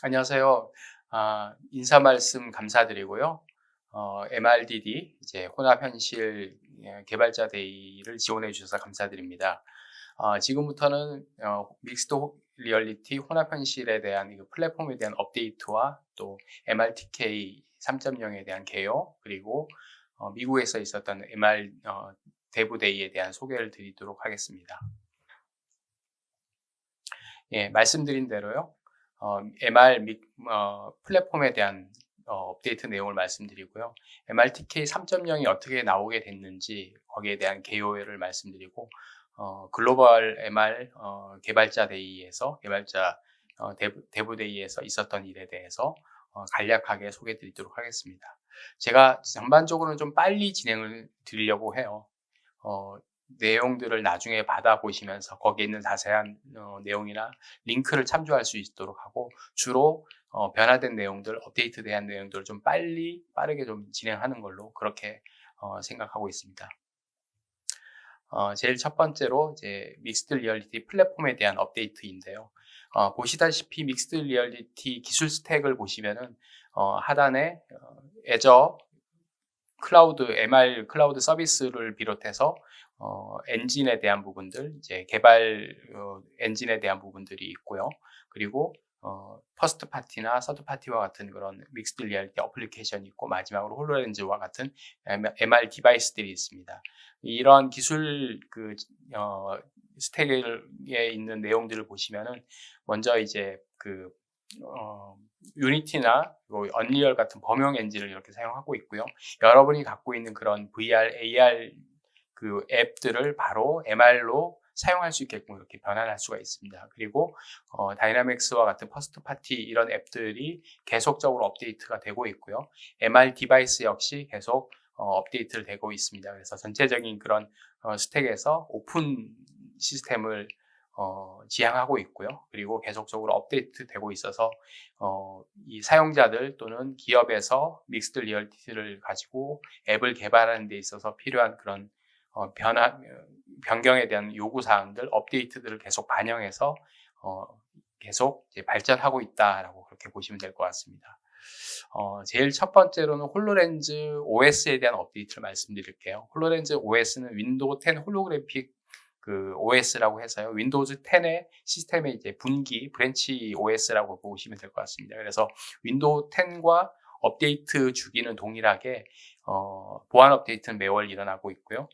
안녕하세요. 인사 말씀 감사드리고요. MRDD 이제 혼합현실 개발자 데이를 지원해 주셔서 감사드립니다. 지금부터는 믹스드 리얼리티 혼합현실에 대한 이 플랫폼에 대한 업데이트와 또 MRTK 3.0에 대한 개요, 그리고 미국에서 있었던 MR 대부 데이에 대한 소개를 드리도록 하겠습니다. 예, 말씀드린 대로요. MR 플랫폼에 대한 업데이트 내용을 말씀드리고요. MRTK 3.0이 어떻게 나오게 됐는지 거기에 대한 개요를 말씀드리고, 글로벌 MR 개발자 데이에서 대부 데이에서 있었던 일에 대해서 간략하게 소개해 드리도록 하겠습니다. 제가 전반적으로는 좀 빨리 진행을 드리려고 해요. 내용들을 나중에 받아보시면서 거기에 있는 자세한 내용이나 링크를 참조할 수 있도록 하고, 주로 변화된 내용들, 업데이트된 내용들을 좀 빠르게 좀 진행하는 걸로 그렇게 생각하고 있습니다. 제일 첫 번째로 이제 믹스드 리얼리티 플랫폼에 대한 업데이트인데요. 보시다시피 믹스드 리얼리티 기술 스택을 보시면은 하단에 애저 클라우드, MR 클라우드 서비스를 비롯해서 엔진에 대한 부분들, 이제 개발 엔진에 대한 부분들이 있고요. 그리고 퍼스트 파티나 서드 파티와 같은 그런 믹스드 리얼리티 어플리케이션이 있고, 마지막으로 홀로렌즈와 같은 MR 디바이스들이 있습니다. 이런 기술 스택에 있는 내용들을 보시면은, 먼저 이제 유니티나 언리얼 같은 범용 엔진을 이렇게 사용하고 있고요. 여러분이 갖고 있는 그런 VR, AR 앱들을 바로 MR로 사용할 수 있게끔 이렇게 변환할 수가 있습니다. 그리고 다이나믹스와 같은 퍼스트 파티 이런 앱들이 계속적으로 업데이트가 되고 있고요. MR 디바이스 역시 계속 업데이트를 되고 있습니다. 그래서 전체적인 그런 스택에서 오픈 시스템을 지향하고 있고요. 그리고 계속적으로 업데이트 되고 있어서 이 사용자들 또는 기업에서 믹스드 리얼리티를 가지고 앱을 개발하는 데 있어서 필요한 그런 변경에 대한 요구사항들, 업데이트들을 계속 반영해서 계속 이제 발전하고 있다라고 그렇게 보시면 될 것 같습니다. 제일 첫 번째로는 홀로렌즈 OS에 대한 업데이트를 말씀드릴게요. 홀로렌즈 OS는 윈도우 10 홀로그래픽 OS라고 해서요. 윈도우즈 10의 시스템의 이제 분기, 브랜치 OS라고 보시면 될 것 같습니다. 그래서 윈도우 10과 업데이트 주기는 동일하게 보안 업데이트는 매월 일어나고 있고요.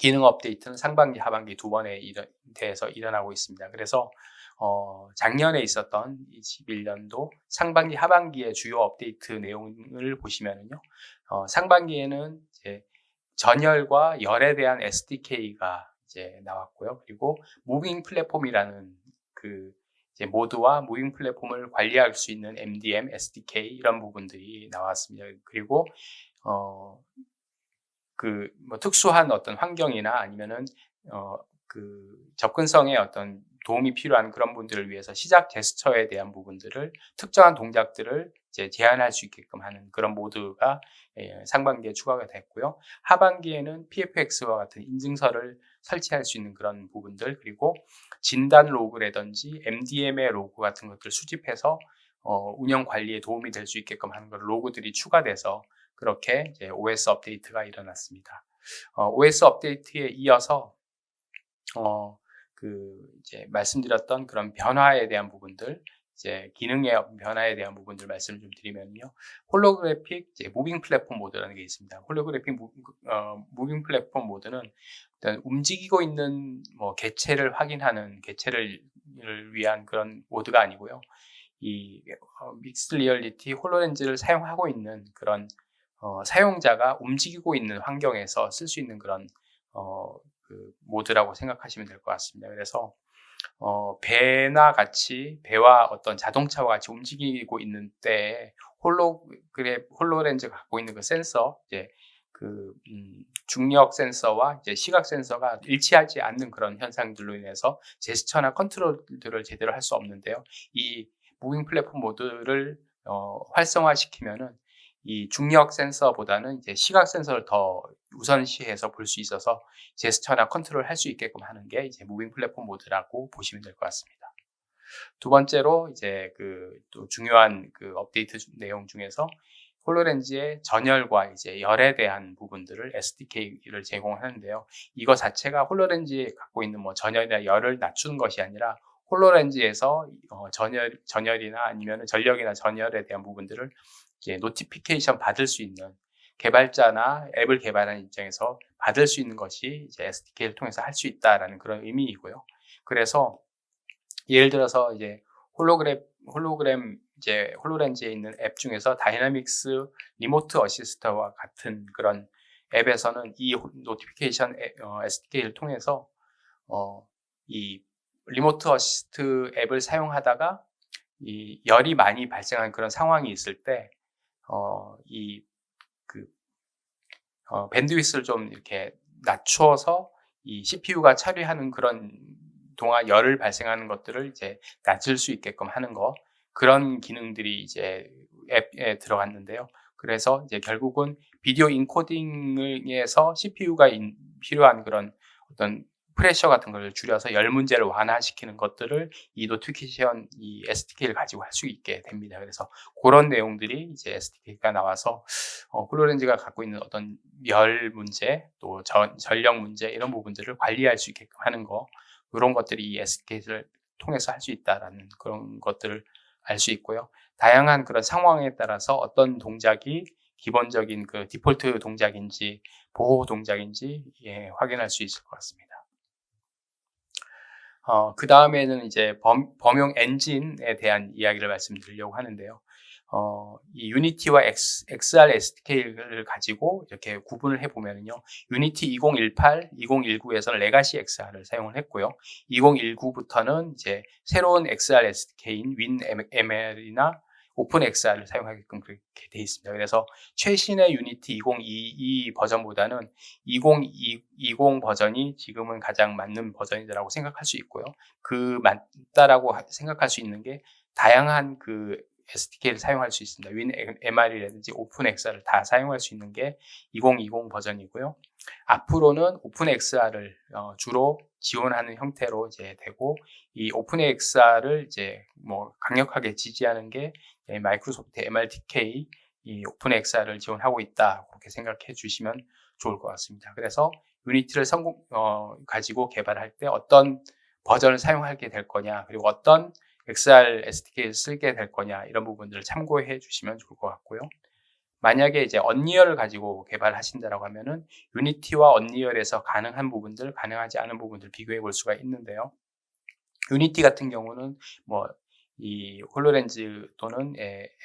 기능 업데이트는 상반기, 하반기 두 번에 대해서 일어나고 있습니다. 그래서 작년에 있었던 21년도 상반기, 하반기의 주요 업데이트 내용을 보시면은요, 상반기에는 이제 전열과 열에 대한 SDK가 이제 나왔고요. 그리고 무빙 플랫폼이라는 이제 모드와 무빙 플랫폼을 관리할 수 있는 MDM, SDK 이런 부분들이 나왔습니다. 그리고 뭐 특수한 어떤 환경이나 아니면은 접근성에 어떤 도움이 필요한 그런 분들을 위해서 시작 제스처에 대한 부분들을, 특정한 동작들을 이제 제한할 수 있게끔 하는 그런 모드가 상반기에 추가가 됐고요. 하반기에는 PFX와 같은 인증서를 설치할 수 있는 그런 부분들, 그리고 진단 로그라든지 MDM의 로그 같은 것들을 수집해서 운영 관리에 도움이 될 수 있게끔 하는 그런 로그들이 추가돼서 그렇게 이제 OS 업데이트가 일어났습니다. OS 업데이트에 이어서 이제 말씀드렸던 그런 변화에 대한 부분들, 이제 기능의 변화에 대한 부분들 말씀을 좀 드리면요. 홀로그래픽 이제 무빙 플랫폼 모드라는 게 있습니다. 홀로그래픽 무빙 플랫폼 모드는 일단 움직이고 있는 개체를 확인하는, 개체를 위한 그런 모드가 아니고요. 이 믹스드 리얼리티 홀로렌즈를 사용하고 있는 그런 사용자가 움직이고 있는 환경에서 쓸 수 있는 그런 모드라고 생각하시면 될 것 같습니다. 그래서 배와 어떤 자동차와 같이 움직이고 있는 때에 홀로렌즈가 갖고 있는 그 센서, 이제 중력 센서와 이제 시각 센서가 일치하지 않는 그런 현상들로 인해서 제스처나 컨트롤들을 제대로 할 수 없는데요. 이 무빙 플랫폼 모드를 활성화시키면은 이 중력 센서보다는 이제 시각 센서를 더 우선시해서 볼 수 있어서 제스처나 컨트롤 할 수 있게끔 하는 게 이제 무빙 플랫폼 모드라고 보시면 될 것 같습니다. 두 번째로 이제 또 중요한 업데이트 내용 중에서 홀로렌즈의 전열과 이제 열에 대한 부분들을 SDK를 제공하는데요. 이거 자체가 홀로렌즈에 갖고 있는 뭐 전열이나 열을 낮추는 것이 아니라 홀로렌즈에서 전열이나 아니면 전력이나 전열에 대한 부분들을 이제 노티피케이션 받을 수 있는, 개발자나 앱을 개발하는 입장에서 받을 수 있는 것이 이제 SDK를 통해서 할 수 있다라는 그런 의미이고요. 그래서 예를 들어서 이제 이제 홀로렌즈에 있는 앱 중에서 다이나믹스 리모트 어시스트와 같은 그런 앱에서는 이 노티피케이션 SDK를 통해서 이 리모트 어시스트 앱을 사용하다가 이 열이 많이 발생한 그런 상황이 있을 때 이 밴드위스를 좀 이렇게 낮추어서 이 CPU가 처리하는 그런 동안 열을 발생하는 것들을 이제 낮출 수 있게끔 하는 거, 그런 기능들이 이제 앱에 들어갔는데요. 그래서 이제 결국은 비디오 인코딩에서 CPU가 필요한 그런 어떤 프레셔 같은 걸 줄여서 열 문제를 완화시키는 것들을 이 노티피케이션 이 SDK를 가지고 할 수 있게 됩니다. 그래서 그런 내용들이 이제 SDK가 나와서 홀로렌즈가 갖고 있는 어떤 열 문제, 또 전력 문제, 이런 부분들을 관리할 수 있게끔 하는 거, 이런 것들이 이 SDK를 통해서 할 수 있다라는 그런 것들을 알 수 있고요. 다양한 그런 상황에 따라서 어떤 동작이 기본적인 디폴트 동작인지 보호 동작인지 확인할 수 있을 것 같습니다. 그 다음에는 이제 범용 엔진에 대한 이야기를 말씀드리려고 하는데요. 이 유니티와 XR SDK를 가지고 이렇게 구분을 해보면요. 유니티 2018, 2019에서는 레가시 XR을 사용을 했고요. 2019부터는 이제 새로운 XR SDK인 WinML이나 오픈XR을 사용하게끔 그렇게 돼 있습니다. 그래서 최신의 유니티 2022 버전보다는 2020 버전이 지금은 가장 맞는 버전이라고 생각할 수 있고요. 맞다라고 생각할 수 있는 게 다양한 SDK를 사용할 수 있습니다. WinMR이라든지 오픈XR을 다 사용할 수 있는 게 2020 버전이고요. 앞으로는 오픈XR을 주로 지원하는 형태로 이제 되고, 이 오픈XR을 이제 뭐 강력하게 지지하는 게 마이크로소프트 MRTK 이 오픈XR을 지원하고 있다, 그렇게 생각해 주시면 좋을 것 같습니다. 그래서 유니티를 가지고 개발할 때 어떤 버전을 사용하게 될 거냐, 그리고 어떤 XR SDK를 쓰게 될 거냐, 이런 부분들을 참고해 주시면 좋을 것 같고요. 만약에 이제 언리얼을 가지고 개발하신다라고 하면은 유니티와 언리얼에서 가능한 부분들, 가능하지 않은 부분들 비교해 볼 수가 있는데요. 유니티 같은 경우는 뭐 이 홀로렌즈 또는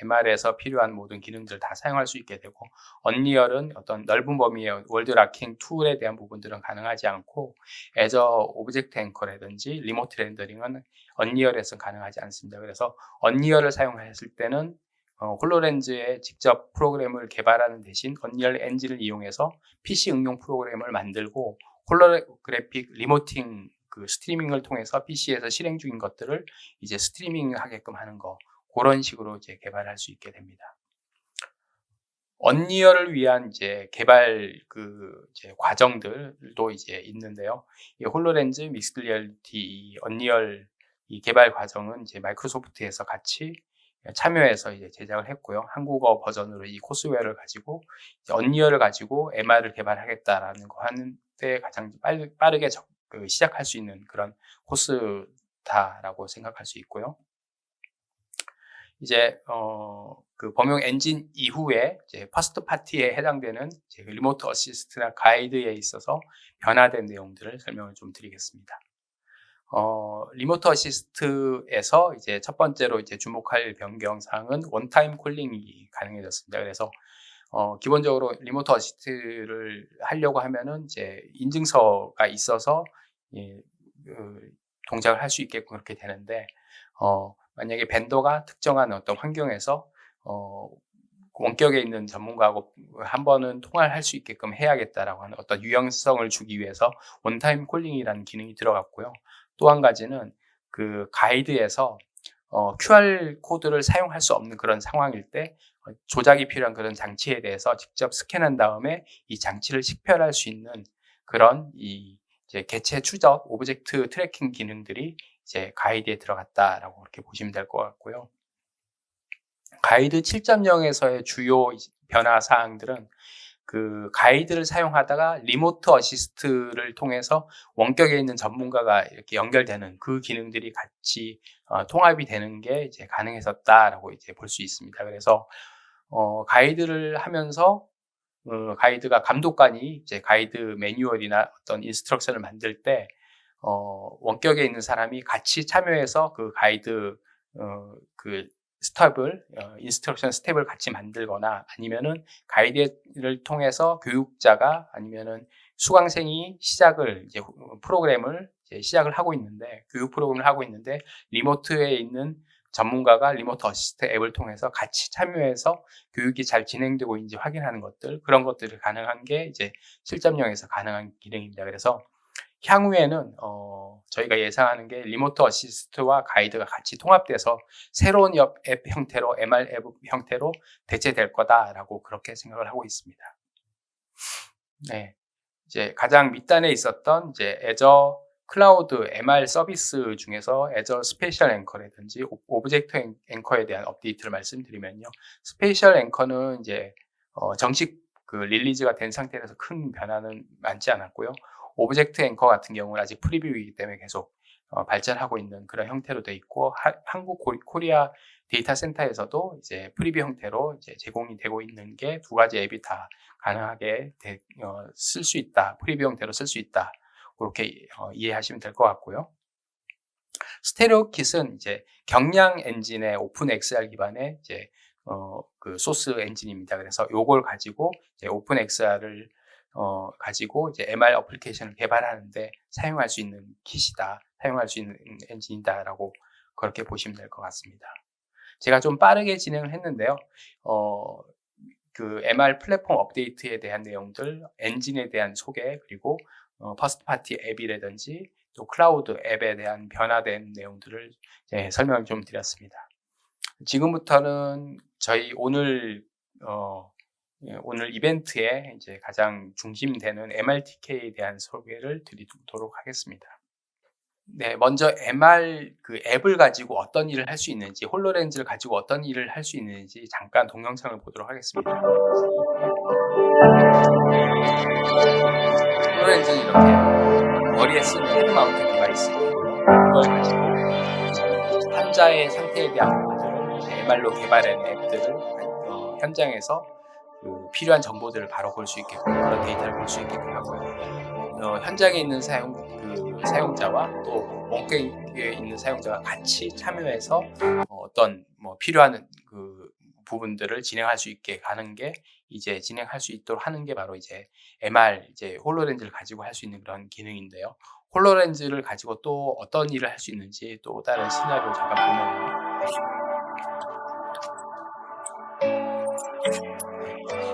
MR에서 필요한 모든 기능들을 다 사용할 수 있게 되고, 언리얼은 어떤 넓은 범위의 월드 락킹 툴에 대한 부분들은 가능하지 않고, 애저 오브젝트 앵커라든지 리모트 렌더링은 언리얼에서는 가능하지 않습니다. 그래서 언리얼을 사용했을 때는 홀로렌즈에 직접 프로그램을 개발하는 대신 언리얼 엔진을 이용해서 PC 응용 프로그램을 만들고 홀로그래픽 리모팅 스트리밍을 통해서 PC에서 실행 중인 것들을 이제 스트리밍 하게끔 하는 거, 그런 식으로 이제 개발할 수 있게 됩니다. 언리얼을 위한 이제 개발 이제 과정들도 이제 있는데요. 이 홀로렌즈 믹스드 리얼리티 언리얼 이 개발 과정은 이제 마이크로소프트에서 같이 참여해서 이제 제작을 했고요. 한국어 버전으로 이 코스웨어를 가지고 이제 언리얼을 가지고 MR을 개발하겠다라는 거 하는데 가장 빠르게 시작할 수 있는 그런 코스다라고 생각할 수 있고요. 이제 범용 엔진 이후에 이제 퍼스트 파티에 해당되는 이제 리모트 어시스트나 가이드에 있어서 변화된 내용들을 설명을 좀 드리겠습니다. 리모트 어시스트에서 이제 첫 번째로 이제 주목할 변경사항은 원타임 콜링이 가능해졌습니다. 그래서 기본적으로 리모트 어시스트를 하려고 하면은 이제 인증서가 있어서 동작을 할 수 있게끔 그렇게 되는데, 만약에 벤더가 특정한 어떤 환경에서 원격에 있는 전문가하고 한 번은 통화를 할 수 있게끔 해야겠다라고 하는 어떤 유연성을 주기 위해서 원타임 콜링이라는 기능이 들어갔고요. 또 한 가지는 가이드에서 QR 코드를 사용할 수 없는 그런 상황일 때 조작이 필요한 그런 장치에 대해서 직접 스캔한 다음에 이 장치를 식별할 수 있는 그런 이제 개체 추적 오브젝트 트래킹 기능들이 이제 가이드에 들어갔다라고 그렇게 보시면 될 것 같고요. 가이드 7.0에서의 주요 변화 사항들은 그 가이드를 사용하다가 리모트 어시스트를 통해서 원격에 있는 전문가가 이렇게 연결되는 그 기능들이 같이 통합이 되는 게 이제 가능해졌다라고 이제 볼 수 있습니다. 그래서 가이드를 하면서 가이드가 감독관이 이제 가이드 매뉴얼이나 어떤 인스트럭션을 만들 때 원격에 있는 사람이 같이 참여해서 그 가이드 그 스텝을 인스트럭션 스텝을 같이 만들거나 아니면은 가이드를 통해서 교육자가 아니면은 수강생이 시작을 이제 프로그램을 이제 시작을 하고 있는데 교육 프로그램을 하고 있는데 리모트에 있는 전문가가 리모트 어시스트 앱을 통해서 같이 참여해서 교육이 잘 진행되고 있는지 확인하는 것들 그런 것들이 가능한 게 이제 7.0에서 가능한 기능입니다. 그래서 향후에는 저희가 예상하는 게 리모트 어시스트와 가이드가 같이 통합돼서 새로운 앱 형태로 MR 앱 형태로 대체될 거다라고 그렇게 생각을 하고 있습니다. 네, 이제 가장 밑단에 있었던 이제 애저 클라우드 MR 서비스 중에서 애저 스페셜 앵커라든지 오브젝트 앵커에 대한 업데이트를 말씀드리면요. 스페셜 앵커는 이제 정식 그 릴리즈가 된 상태에서 큰 변화는 많지 않았고요. 오브젝트 앵커 같은 경우는 아직 프리뷰이기 때문에 계속 발전하고 있는 그런 형태로 되어 있고 한국 코리아 데이터 센터에서도 이제 프리뷰 형태로 이제 제공이 되고 있는 게 두 가지 앱이 다 가능하게 쓸 수 있다. 프리뷰 형태로 쓸 수 있다. 그렇게 이해하시면 될 것 같고요. 스테레오킷은 이제 경량 엔진의 오픈 XR 기반의 이제 그 소스 엔진입니다. 그래서 요걸 가지고 이제 오픈 XR을 가지고 이제 MR 어플리케이션을 개발하는데 사용할 수 있는 킷이다, 사용할 수 있는 엔진이다라고 그렇게 보시면 될 것 같습니다. 제가 좀 빠르게 진행을 했는데요. 그 MR 플랫폼 업데이트에 대한 내용들, 엔진에 대한 소개, 그리고 퍼스트 파티 앱이라든지 또 클라우드 앱에 대한 변화된 내용들을 설명을 좀 드렸습니다. 지금부터는 저희 오늘 이벤트에 이제 가장 중심되는 MRTK에 대한 소개를 드리도록 하겠습니다. 네, 먼저 MR 그 앱을 가지고 어떤 일을 할 수 있는지, 홀로렌즈를 가지고 어떤 일을 할 수 있는지 잠깐 동영상을 보도록 하겠습니다. 홀로렌즈는 이렇게 머리에 쓰는 헤드 마운트 디바이스이고요. 그걸 가지고 환자의 상태에 대한 부분들을 MR로 개발한 앱들을 현장에서 그 필요한 정보들을 바로 볼 수 있게끔 그런 데이터를 볼 수 있게끔 하고요. 현장에 있는 사용자와 또 원격에 있는 사용자가 같이 참여해서 어떤 필요한 그 부분들을 진행할 수 있게 가는 게 이제 진행할 수 있도록 하는 게 바로 이제 MR 이제 홀로렌즈를 가지고 할 수 있는 그런 기능인데요. 홀로렌즈를 가지고 또 어떤 일을 할 수 있는지 또 다른 시나리오를 잠깐 보면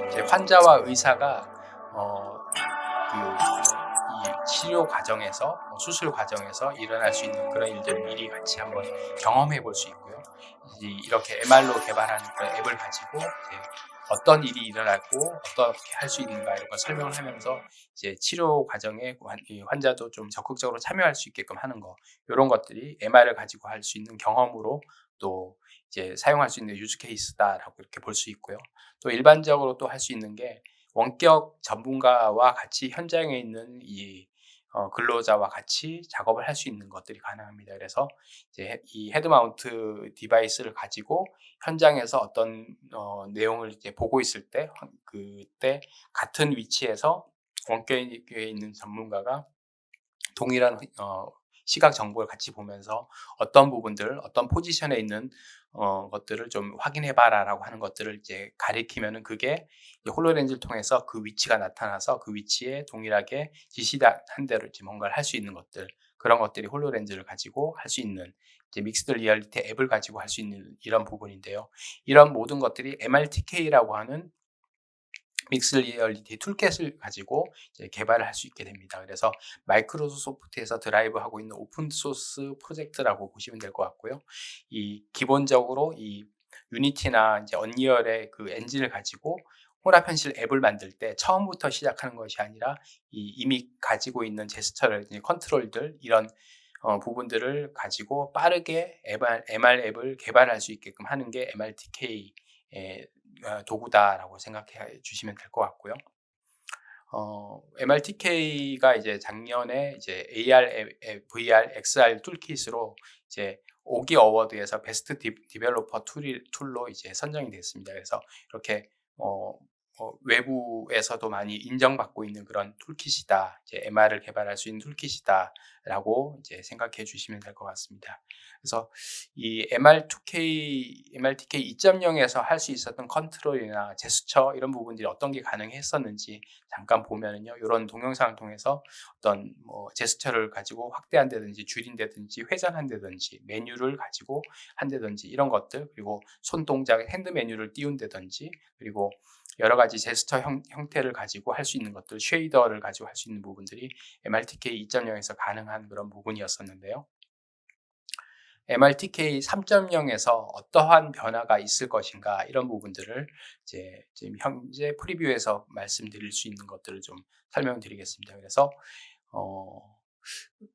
이제 환자와 의사가 이 치료 과정에서 수술 과정에서 일어날 수 있는 그런 일들을 미리 같이 한번 경험해 볼 수 있고요. 이렇게 MR로 개발하는 그런 앱을 가지고 이제 어떤 일이 일어나고 어떻게 할 수 있는가 이런 걸 설명을 하면서 이제 치료 과정에 이 환자도 좀 적극적으로 참여할 수 있게끔 하는 거 이런 것들이 MR을 가지고 할 수 있는 경험으로 또 이제 사용할 수 있는 유즈 케이스다라고 이렇게 볼 수 있고요. 또 일반적으로 또 할 수 있는 게 원격 전문가와 같이 현장에 있는 이 근로자와 같이 작업을 할 수 있는 것들이 가능합니다. 그래서 이제 이 헤드 마운트 디바이스를 가지고 현장에서 어떤 내용을 이제 보고 있을 때 그때 같은 위치에서 원격에 있는 전문가가 동일한 시각 정보를 같이 보면서 어떤 부분들, 어떤 포지션에 있는 것들을 좀 확인해 봐라라고 하는 것들을 이제 가리키면은 그게 홀로렌즈를 통해서 그 위치가 나타나서 그 위치에 동일하게 지시한 대로 이제 뭔가를 할 수 있는 것들, 그런 것들이 홀로렌즈를 가지고 할 수 있는 이제 믹스드 리얼리티 앱을 가지고 할 수 있는 이런 부분인데요. 이런 모든 것들이 MRTK라고 하는 믹스 리얼리티 툴켓을 가지고 이제 개발을 할 수 있게 됩니다. 그래서 마이크로소프트에서 드라이브하고 있는 오픈 소스 프로젝트라고 보시면 될 것 같고요. 이 기본적으로 이 유니티나 이제 언리얼의 그 엔진을 가지고 혼합 현실 앱을 만들 때 처음부터 시작하는 것이 아니라 이미 가지고 있는 제스처를 컨트롤들 이런 부분들을 가지고 빠르게 MR 앱을 개발할 수 있게끔 하는 게 MRTK의 도구다라고 생각해 주시면 될 것 같고요. MRTK가 이제 작년에 이제 AR, VR, XR 툴킷으로 이제 오기 어워드에서 베스트 디벨로퍼 툴로 이제 선정이 됐습니다. 그래서 이렇게 외부에서도 많이 인정받고 있는 그런 툴킷이다. 이제 MR을 개발할 수 있는 툴킷이다라고 이제 생각해 주시면 될 것 같습니다. 그래서 이 MRTK 2.0에서 할 수 있었던 컨트롤이나 제스처 이런 부분들이 어떤 게 가능했었는지 잠깐 보면은요. 이런 동영상을 통해서 어떤 제스처를 가지고 확대한다든지 줄인다든지 회전한다든지 메뉴를 가지고 한다든지 이런 것들, 그리고 손 동작 핸드 메뉴를 띄운다든지, 그리고 여러 가지 제스처 형태를 가지고 할 수 있는 것들, 쉐이더를 가지고 할 수 있는 부분들이 MRTK 2.0에서 가능한 그런 부분이었었는데요. MRTK 3.0에서 어떠한 변화가 있을 것인가, 이런 부분들을 이제 지금 현재 프리뷰에서 말씀드릴 수 있는 것들을 좀 설명드리겠습니다. 그래서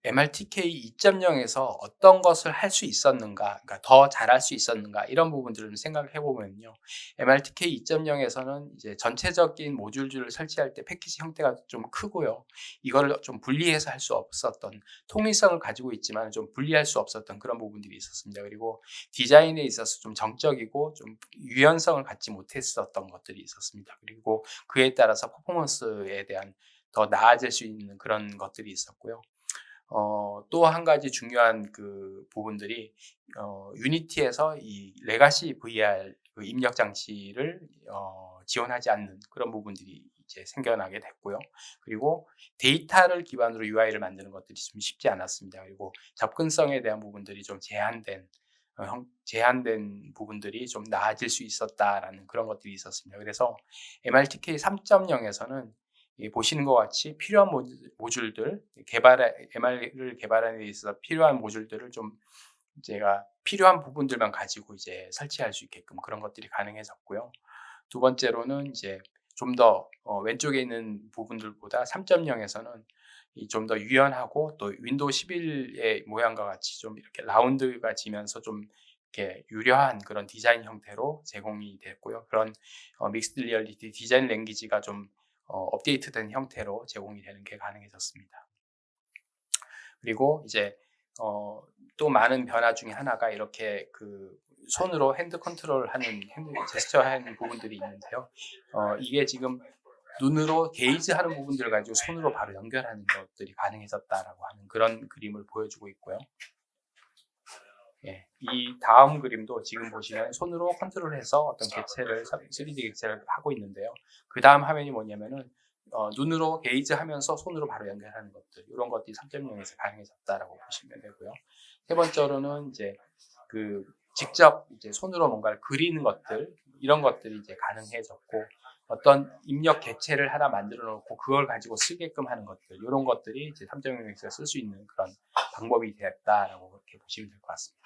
MRTK 2.0에서 어떤 것을 할 수 있었는가, 그러니까 더 잘할 수 있었는가, 이런 부분들을 생각해 보면요. MRTK 2.0에서는 이제 전체적인 모듈들을 설치할 때 패키지 형태가 좀 크고요. 이거를 좀 분리해서 할 수 없었던, 통일성을 가지고 있지만 좀 분리할 수 없었던 그런 부분들이 있었습니다. 그리고 디자인에 있어서 좀 정적이고 좀 유연성을 갖지 못했었던 것들이 있었습니다. 그리고 그에 따라서 퍼포먼스에 대한 더 나아질 수 있는 그런 것들이 있었고요. 또 한 가지 중요한 그 부분들이 유니티에서 이 레가시 VR 그 입력 장치를 지원하지 않는 그런 부분들이 이제 생겨나게 됐고요. 그리고 데이터를 기반으로 UI를 만드는 것들이 좀 쉽지 않았습니다. 그리고 접근성에 대한 부분들이 좀 제한된 부분들이 좀 나아질 수 있었다라는 그런 것들이 있었습니다. 그래서 MRTK 3.0에서는 보시는 것 같이 필요한 모듈들, MR을 개발하는 데 있어서 필요한 모듈들을 좀 제가 필요한 부분들만 가지고 이제 설치할 수 있게끔 그런 것들이 가능해졌고요. 두 번째로는 이제 좀 더 왼쪽에 있는 부분들보다 3.0에서는 좀 더 유연하고, 또 윈도우 11의 모양과 같이 좀 이렇게 라운드가 지면서 좀 이렇게 유려한 그런 디자인 형태로 제공이 됐고요. 그런 믹스드 리얼리티 디자인 랭귀지가 좀 업데이트된 형태로 제공이 되는 게 가능해졌습니다. 그리고 이제 또 많은 변화 중에 하나가 이렇게 그 손으로 핸드 컨트롤하는, 핸드 제스처 하는 부분들이 있는데요. 이게 지금 눈으로 게이지하는 부분들을 가지고 손으로 바로 연결하는 것들이 가능해졌다라고 하는 그런 그림을 보여주고 있고요. 예, 이 다음 그림도 지금 보시면 손으로 컨트롤해서 어떤 객체를 3D 객체를 하고 있는데요. 그 다음 화면이 뭐냐면은 눈으로 게이지하면서 손으로 바로 연결하는 것들, 이런 것들이 3.0에서 가능해졌다라고 보시면 되고요. 세 번째로는 이제 그 직접 이제 손으로 뭔가를 그리는 것들, 이런 것들이 이제 가능해졌고, 어떤 입력 객체를 하나 만들어 놓고 그걸 가지고 쓰게끔 하는 것들, 이런 것들이 이제 3.0에서 쓸 수 있는 그런 방법이 되었다라고 그렇게 보시면 될 것 같습니다.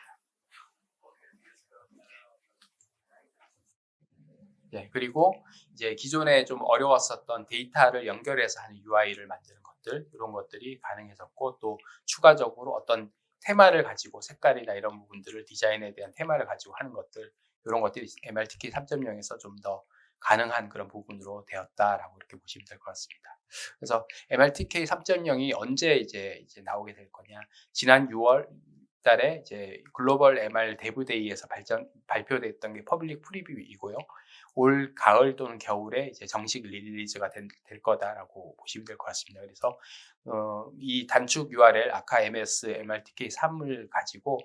네, 그리고 이제 기존에 좀 어려웠었던 데이터를 연결해서 하는 UI를 만드는 것들, 이런 것들이 가능해졌고, 또 추가적으로 어떤 테마를 가지고 색깔이나 이런 부분들을, 디자인에 대한 테마를 가지고 하는 것들, 이런 것들이 MRTK 3.0에서 좀 더 가능한 그런 부분으로 되었다라고 이렇게 보시면 될 것 같습니다. 그래서 MRTK 3.0이 언제 이제 나오게 될 거냐? 지난 6월 달에 이제 글로벌 MR 데브데이에서 발표됐던 게 퍼블릭 프리뷰이고요. 올 가을 또는 겨울에 이제 정식 릴리즈가 될 거다라고 보시면 될 것 같습니다. 그래서 이 단축 URL 아카 MS MRTK 3을 가지고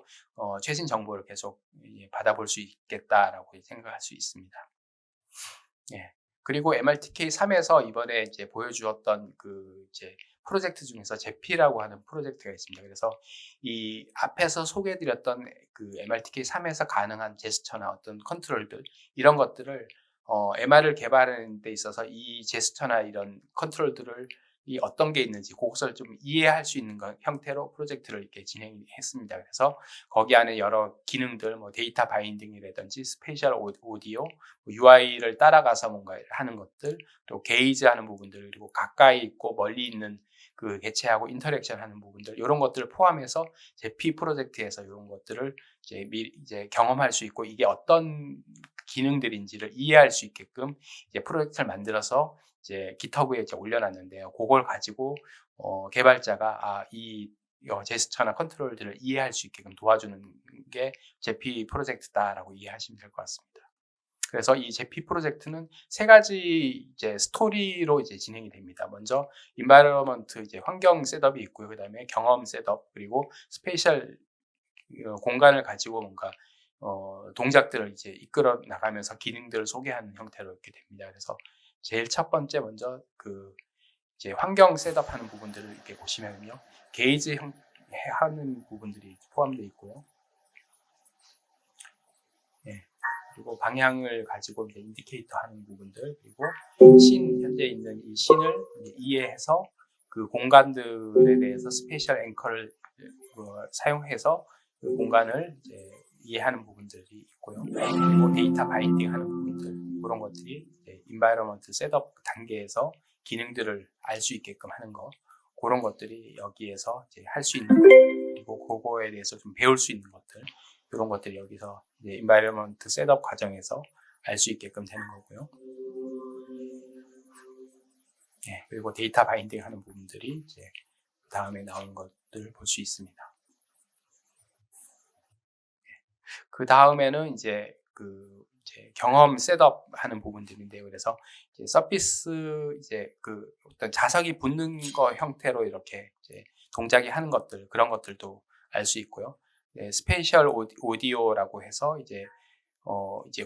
최신 정보를 계속 받아볼 수 있겠다라고 생각할 수 있습니다. 예. 그리고 MRTK 3에서 이번에 이제 보여주었던 그 이제 프로젝트 중에서 제피라고 하는 프로젝트가 있습니다. 그래서 이 앞에서 소개해드렸던 그 MRTK 3에서 가능한 제스처나 어떤 컨트롤들, 이런 것들을 MR을 개발하는 데 있어서 이 제스처나 이런 컨트롤들을 이 어떤 게 있는지 그것을 좀 이해할 수 있는 형태로 프로젝트를 이렇게 진행했습니다. 그래서 거기 안에 여러 기능들, 뭐 데이터 바인딩이라든지 스페셜 오디오, UI를 따라가서 뭔가 하는 것들, 또 게이지 하는 부분들, 그리고 가까이 있고 멀리 있는 그 개체하고 인터랙션하는 부분들 이런 것들을 포함해서 제피 프로젝트에서 이런 것들을 이제 미리 이제 경험할 수 있고 이게 어떤 기능들인지를 이해할 수 있게끔 이제 프로젝트를 만들어서 이제 GitHub에 이제 올려놨는데요. 그걸 가지고 개발자가 이 제스처나 컨트롤들을 이해할 수 있게끔 도와주는 게 제피 프로젝트다라고 이해하시면 될 것 같습니다. 그래서 이 제피 프로젝트는 세 가지 이제 스토리로 이제 진행이 됩니다. 먼저 인바이러먼트 이제 환경 셋업이 있고요. 그다음에 경험 셋업 그리고 스페셜 공간을 가지고 뭔가 동작들을 이제 이끌어 나가면서 기능들을 소개하는 형태로 이렇게 됩니다. 그래서 제일 첫 번째 먼저 그 이제 환경 셋업하는 부분들을 이렇게 보시면요, 게이지 하는 부분들이 포함되어 있고요. 예. 그리고 방향을 가지고 이제 인디케이터 하는 부분들, 그리고 현재 있는 이 신을 이해해서 그 공간들에 대해서 스페셜 앵커를 사용해서 그 공간을 이제 이해하는 부분들이 있고요. 그리고 데이터 바인딩 하는 부분들, 그런 것들이 인바이러먼트 셋업 단계에서 기능들을 알 수 있게끔 하는 거, 그런 것들이 여기에서 이제 할 수 있는 거, 그리고 그거에 대해서 좀 배울 수 있는 것들, 이런 것들이 여기서 이제 인바이러먼트 셋업 과정에서 알 수 있게끔 되는 거고요. 예, 그리고 데이터 바인딩 하는 부분들이 이제 다음에 나오는 것들을 볼 수 있습니다. 그 다음에는 이제 이제 경험 셋업 하는 부분들인데요. 그래서 이제 서피스 이제 그 어떤 자석이 붙는 거 형태로 이렇게 이제 동작이 하는 것들, 그런 것들도 알 수 있고요. 네, 스페셜 오디오라고 해서 이제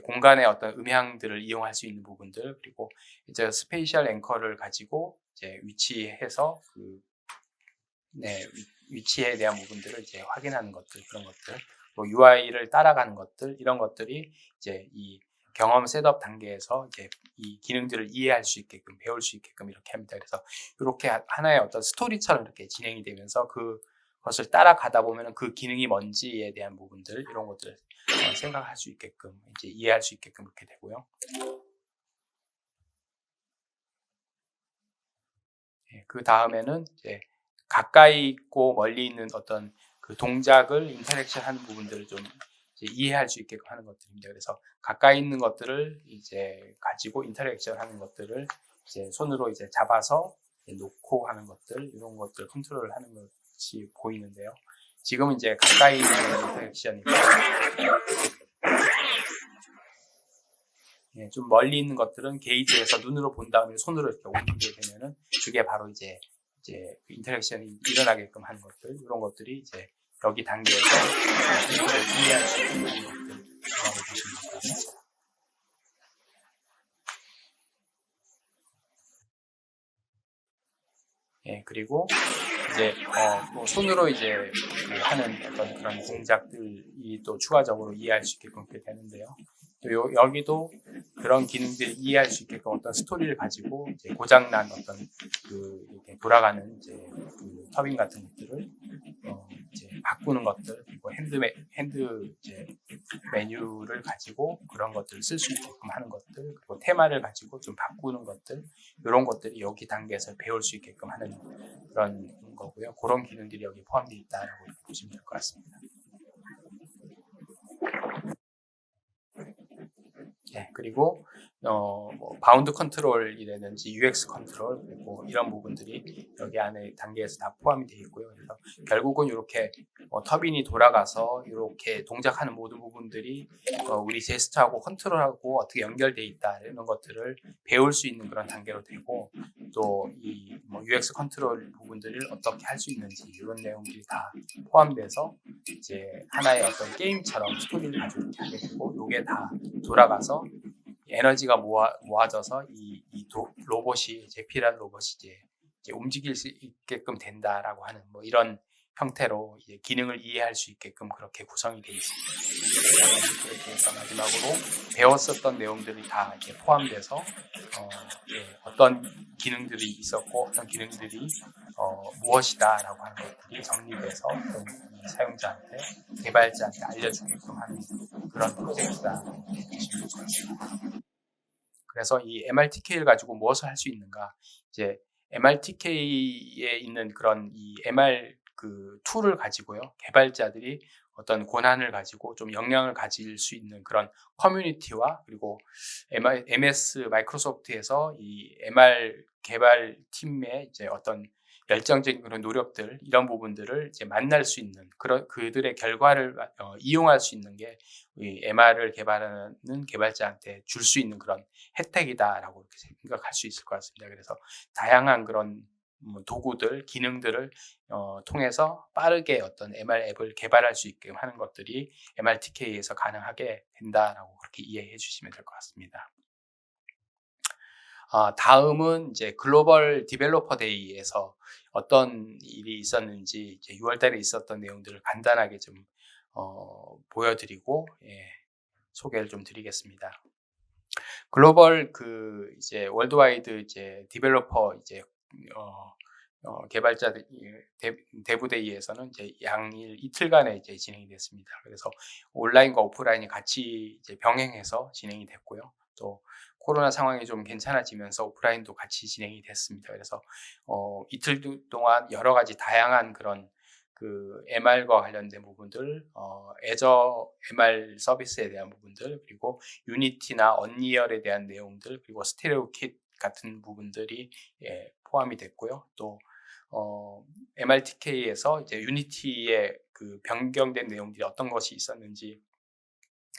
공간의 어떤 음향들을 이용할 수 있는 부분들, 그리고 이제 스페셜 앵커를 가지고 이제 위치해서 위치에 대한 부분들을 이제 확인하는 것들, 그런 것들, 또 UI를 따라가는 것들, 이런 것들이 이제 이 경험 셋업 단계에서 이제 이 기능들을 이해할 수 있게끔, 배울 수 있게끔 이렇게 합니다. 그래서 이렇게 하나의 어떤 스토리처럼 이렇게 진행이 되면서 그것을 따라가다 보면은 그 기능이 뭔지에 대한 부분들, 이런 것들을 생각할 수 있게끔, 이제 이해할 수 있게끔 이렇게 되고요. 그 다음에는 이제 가까이 있고 멀리 있는 어떤 그 동작을 인터랙션 하는 부분들을 좀 이제 이해할 수 있게끔 하는 것들입니다. 그래서 가까이 있는 것들을 이제 가지고 인터랙션 하는 것들을 이제 손으로 이제 잡아서 이제 놓고 하는 것들, 이런 것들 컨트롤을 하는 것이 보이는데요. 지금은 이제 가까이 있는 인터랙션이고, 좀 멀리 있는 것들은 게이지에서 눈으로 본 다음에 손으로 이렇게 옮기게 되면은 그게 바로 이제 인터랙션이 일어나게끔 하는 것들, 이런 것들이 이제 여기 단계에서 이해할 수 있는 것들이라고 보시면 될 것 같습니다. 그리고 이제 뭐 손으로 이제 하는 어떤 그런 동작들이 또 추가적으로 이해할 수 있게끔 그렇게 되는데요. 또 여기도 그런 기능들을 이해할 수 있게끔 어떤 스토리를 가지고 이제 고장난 어떤 이렇게 돌아가는 이제 터빈 같은 것들을 이제 바꾸는 것들, 그리고 핸드 이제 메뉴를 가지고 그런 것들을 쓸 수 있게끔 하는 것들, 그리고 테마를 가지고 좀 바꾸는 것들, 이런 것들이 여기 단계에서 배울 수 있게끔 하는 그런 거고요. 그런 기능들이 여기 포함되어 있다라고 보시면 될 것 같습니다. 그리고 뭐 바운드 컨트롤이라든지 UX 컨트롤, 그리고 이런 부분들이 여기 안에 단계에서 다 포함이 되어 있고요. 그래서 결국은 이렇게 터빈이 돌아가서 이렇게 동작하는 모든 부분들이 우리 제스처하고 컨트롤하고 어떻게 연결되어 있다, 이런 것들을 배울 수 있는 그런 단계로 되고, 또 이 뭐 UX 컨트롤 부분들을 어떻게 할 수 있는지, 이런 내용들이 다 포함돼서 이제 하나의 어떤 게임처럼 스토리를 가지고 이렇게 하게 되고, 이게 다 돌아가서 에너지가 모아져서 로봇이, 제피라는 로봇이 이제 움직일 수 있게끔 된다라고 하는 뭐 이런 형태로 이제 기능을 이해할 수 있게끔 그렇게 구성이 되어 있습니다. 그렇게 해서 마지막으로 배웠었던 내용들이 다 이렇게 포함돼서 어떤 기능들이 있었고 어떤 기능들이 무엇이다라고 하는 것들이 정리돼서 사용자한테, 개발자한테 알려주게끔 하는 그런 프로젝트다. 그래서 이 MRTK를 가지고 무엇을 할 수 있는가? 이제 MRTK에 있는 그런 이 MR 그 툴을 가지고요. 개발자들이 어떤 권한을 가지고 좀 영향을 가질 수 있는 그런 커뮤니티와 그리고 MS 마이크로소프트에서 이 MR 개발 팀의 이제 어떤 열정적인 그런 노력들 이런 부분들을 이제 만날 수 있는 그런 그들의 결과를 이용할 수 있는 게 이 MR을 개발하는 개발자한테 줄 수 있는 그런 혜택이다라고 이렇게 생각할 수 있을 것 같습니다. 그래서 다양한 그런 도구들, 기능들을 통해서 빠르게 어떤 MR 앱을 개발할 수 있게 하는 것들이 MRTK에서 가능하게 된다라고 그렇게 이해해 주시면 될 것 같습니다. 다음은 이제 글로벌 디벨로퍼 데이에서 어떤 일이 있었는지 이제 6월 달에 있었던 내용들을 간단하게 좀 보여드리고 소개를 좀 드리겠습니다. 글로벌 그 이제 월드와이드 이제 디벨로퍼 이제 개발자들 대부데이에서는 이제 양일 이틀간에 이제 진행이 됐습니다. 그래서 온라인과 오프라인이 같이 이제 병행해서 진행이 됐고요. 또 코로나 상황이 좀 괜찮아지면서 오프라인도 같이 진행이 됐습니다. 그래서 이틀 동안 여러 가지 다양한 그런 그 MR과 관련된 부분들, 애저 MR 서비스에 대한 부분들, 그리고 유니티나 언리얼에 대한 내용들, 그리고 스테레오 킷 같은 부분들이 포함이 됐고요. 또 MRTK에서 이제 유니티의 그 변경된 내용들이 어떤 것이 있었는지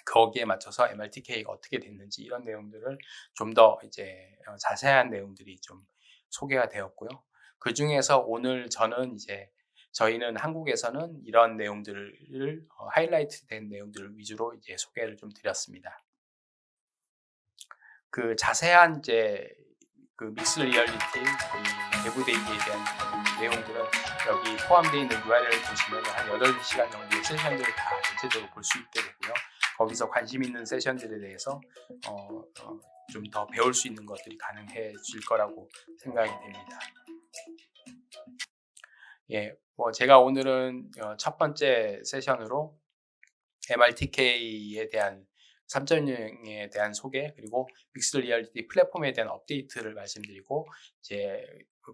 거기에 맞춰서 MRTK가 어떻게 됐는지 이런 내용들을 좀 더 이제 자세한 내용들이 좀 소개가 되었고요. 그 중에서 오늘 저는 이제 저희는 한국에서는 이런 내용들을 하이라이트 된 내용들을 위주로 이제 소개를 좀 드렸습니다. 그 자세한 이제 그 믹스 리얼리티 이 대부데이에 대한 내용들은 여기 포함되어 있는 URL을 보시면 한 8시간 정도의 세션들을 다 전체적으로 볼 수 있게 되고요. 거기서 관심 있는 세션들에 대해서 좀 더 배울 수 있는 것들이 가능해질 거라고 생각이 됩니다. 제가 오늘은 첫 번째 세션으로 MRTK에 대한 3.0에 대한 소개 그리고 믹스 리얼리티 플랫폼에 대한 업데이트를 말씀드리고 이제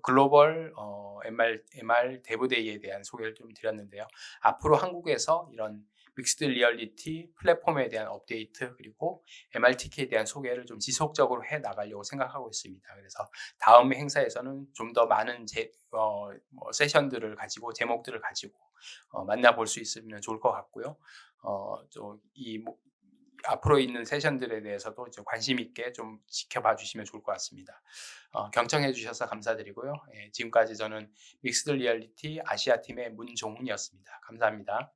글로벌 MR 대부데이에 대한 소개를 좀 드렸는데요. 앞으로 한국에서 이런 믹스드 리얼리티 플랫폼에 대한 업데이트 그리고 MRTK에 대한 소개를 좀 지속적으로 해 나가려고 생각하고 있습니다. 그래서 다음 행사에서는 좀 더 많은 세션들을 가지고 제목들을 가지고 만나볼 수 있으면 좋을 것 같고요. 앞으로 있는 세션들에 대해서도 좀 관심 있게 좀 지켜봐 주시면 좋을 것 같습니다. 경청해 주셔서 감사드리고요. 지금까지 저는 믹스드 리얼리티 아시아 팀의 문종훈이었습니다. 감사합니다.